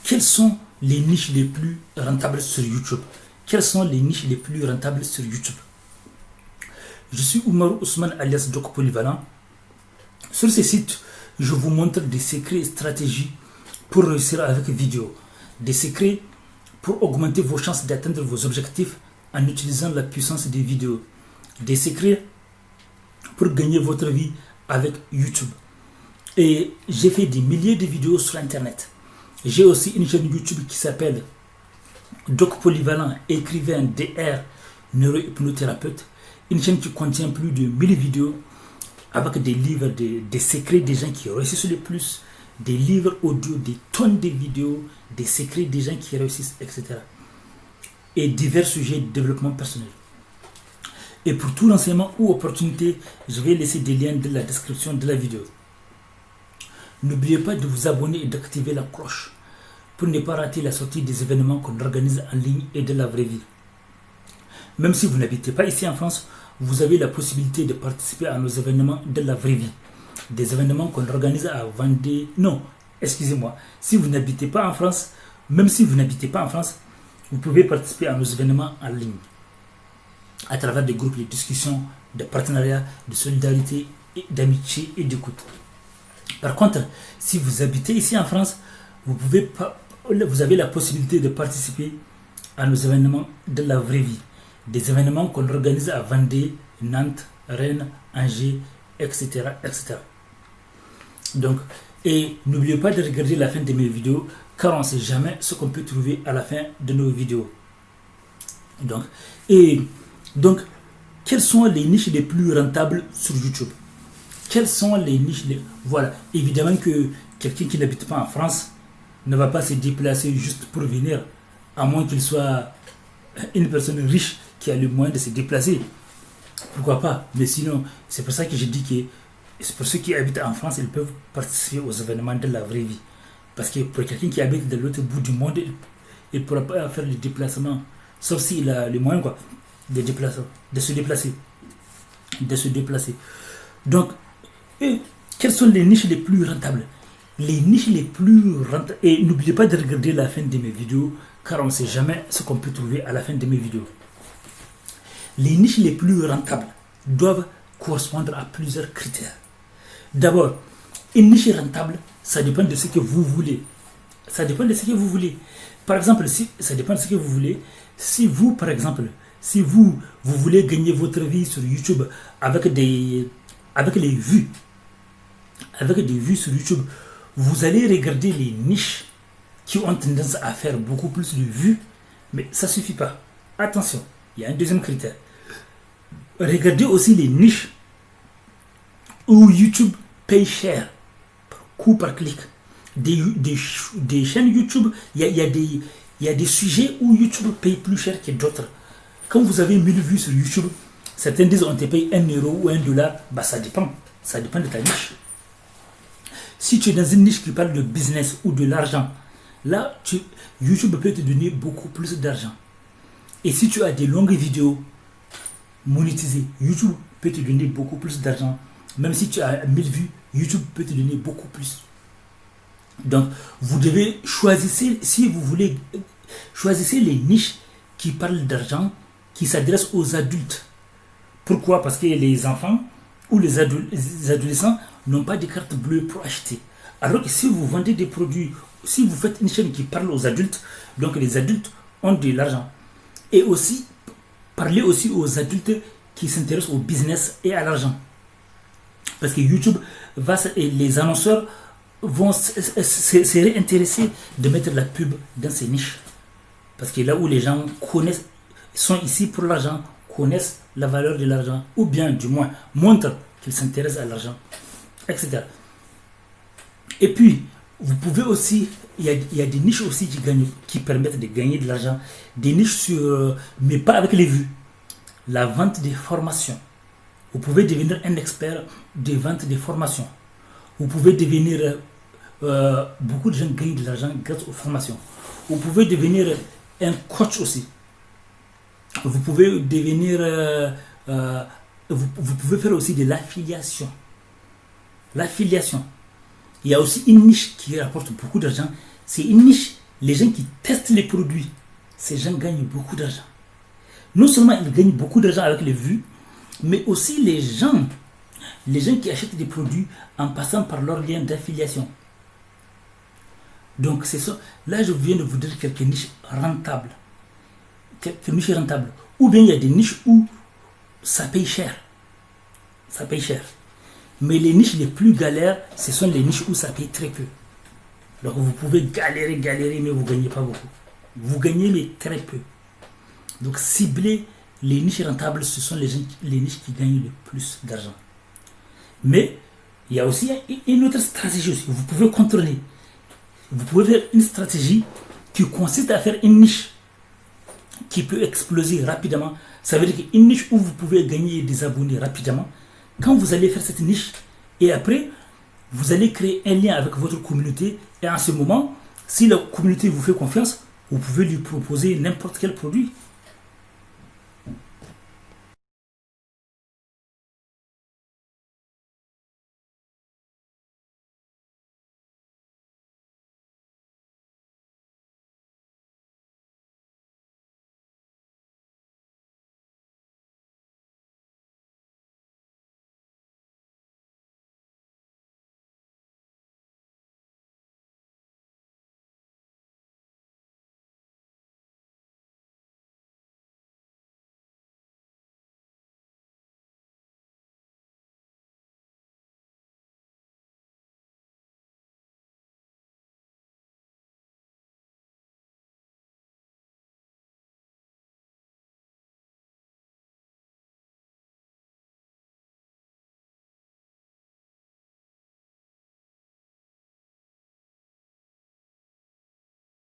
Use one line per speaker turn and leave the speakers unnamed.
Quelles sont les niches les plus rentables sur YouTube? Quelles sont les niches les plus rentables sur YouTube? Je suis Oumar Ousmane alias Doc Polyvalent. Sur ce site, je vous montre des secrets et stratégies pour réussir avec vidéo. Des secrets pour augmenter vos chances d'atteindre vos objectifs en utilisant la puissance des vidéos. Des secrets pour gagner votre vie avec YouTube. Et j'ai fait des milliers de vidéos sur Internet. J'ai aussi une chaîne YouTube qui s'appelle Doc Polyvalent, écrivain DR, neurohypnothérapeute. Une chaîne qui contient plus de 1000 vidéos avec des livres, des secrets des gens qui réussissent le plus, des livres audio, des tonnes de vidéos, des secrets des gens qui réussissent, etc. Et divers sujets de développement personnel. Et pour tout renseignement ou opportunité, je vais laisser des liens dans la description de la vidéo. N'oubliez pas de vous abonner et d'activer la cloche pour ne pas rater la sortie des événements qu'on organise en ligne et de la vraie vie. Même si vous n'habitez pas ici en France, vous avez la possibilité de participer à nos événements de la vraie vie. Des événements qu'on organise à Vendée. Non, excusez-moi. Si vous n'habitez pas en France, même si vous n'habitez pas en France, vous pouvez participer à nos événements en ligne à travers des groupes de discussion, de partenariat, de solidarité, d'amitié et d'écoute. Par contre, si vous habitez ici en France, vous avez la possibilité de participer à nos événements de la vraie vie. Des événements qu'on organise à Vendée, Nantes, Rennes, Angers, etc. etc. Donc, et n'oubliez pas de regarder la fin de mes vidéos, car on ne sait jamais ce qu'on peut trouver à la fin de nos vidéos. Donc, quelles sont les niches les plus rentables sur YouTube? Quelles sont les niches Voilà, évidemment que quelqu'un qui n'habite pas en France ne va pas se déplacer juste pour venir, à moins qu'il soit une personne riche qui a le moyen de se déplacer. Pourquoi pas? Mais sinon, c'est pour ça que je dis que c'est pour ceux qui habitent en France, ils peuvent participer aux événements de la vraie vie. Parce que pour quelqu'un qui habite de l'autre bout du monde, il ne pourra pas faire le déplacement, sauf s'il a les moyens de se déplacer. Donc, quelles sont les niches les plus rentables? Les niches les plus rentables. Et n'oubliez pas de regarder la fin de mes vidéos, car on ne sait jamais ce qu'on peut trouver à la fin de mes vidéos. Les niches les plus rentables doivent correspondre à plusieurs critères. D'abord, une niche rentable, ça dépend de ce que vous voulez. Ça dépend de ce que vous voulez. Par exemple, ça dépend de ce que vous voulez. Si vous, par exemple, si vous voulez gagner votre vie sur YouTube avec des vues sur YouTube, vous allez regarder les niches qui ont tendance à faire beaucoup plus de vues, mais ça ne suffit pas. Attention, il y a un deuxième critère. Regardez aussi les niches où YouTube paye cher, coup par clic. Des chaînes YouTube, il y a des sujets où YouTube paye plus cher que d'autres. Quand vous avez 1000 vues sur YouTube, certains disent on te paye 1 euro ou 1 dollar, bah ça dépend de ta niche. Si tu es dans une niche qui parle de business ou de l'argent, là, YouTube peut te donner beaucoup plus d'argent. Et si tu as des longues vidéos monétisées, YouTube peut te donner beaucoup plus d'argent. Même si tu as 1000 vues, YouTube peut te donner beaucoup plus. Donc, vous devez choisir, si vous voulez, choisissez les niches qui parlent d'argent, qui s'adressent aux adultes. Pourquoi? Parce que les enfants ou les adolescents n'ont pas de carte bleue pour acheter. Alors que si vous vendez des produits, si vous faites une chaîne qui parle aux adultes, donc les adultes ont de l'argent. Et aussi, parlez aussi aux adultes qui s'intéressent au business et à l'argent. Parce que YouTube et les annonceurs seraient intéressés de mettre la pub dans ces niches. Parce que là où les gens sont ici pour l'argent, connaissent la valeur de l'argent, ou bien du moins montrent qu'ils s'intéressent à l'argent, etc. Et puis, vous pouvez aussi, il y a des niches aussi qui permettent de gagner de l'argent, des niches mais pas avec les vues. La vente des formations. Vous pouvez devenir un expert de vente des formations. Vous pouvez devenir, beaucoup de gens gagnent de l'argent grâce aux formations. Vous pouvez devenir un coach aussi. Vous pouvez devenir, vous pouvez faire aussi de l'affiliation. L'affiliation. Il y a aussi une niche qui rapporte beaucoup d'argent. C'est une niche les gens qui testent les produits, ces gens gagnent beaucoup d'argent. Non seulement ils gagnent beaucoup d'argent avec les vues, mais aussi les gens qui achètent des produits en passant par leur lien d'affiliation. Donc c'est ça. Là, je viens de vous dire quelques niches rentables. Quelques niches rentables. Ou bien il y a des niches où ça paye cher. Ça paye cher. Mais les niches les plus galères, ce sont les niches où ça paye très peu. Donc vous pouvez galérer, mais vous ne gagnez pas beaucoup. Vous gagnez, mais très peu. Donc cibler les niches rentables, ce sont les niches qui gagnent le plus d'argent. Mais il y a aussi une autre stratégie aussi. Vous pouvez contourner. Vous pouvez faire une stratégie qui consiste à faire une niche qui peut exploser rapidement. Ça veut dire qu'une niche où vous pouvez gagner des abonnés rapidement. Quand vous allez faire cette niche, et après, vous allez créer un lien avec votre communauté. Et en ce moment, si la communauté vous fait confiance, vous pouvez lui proposer n'importe quel produit.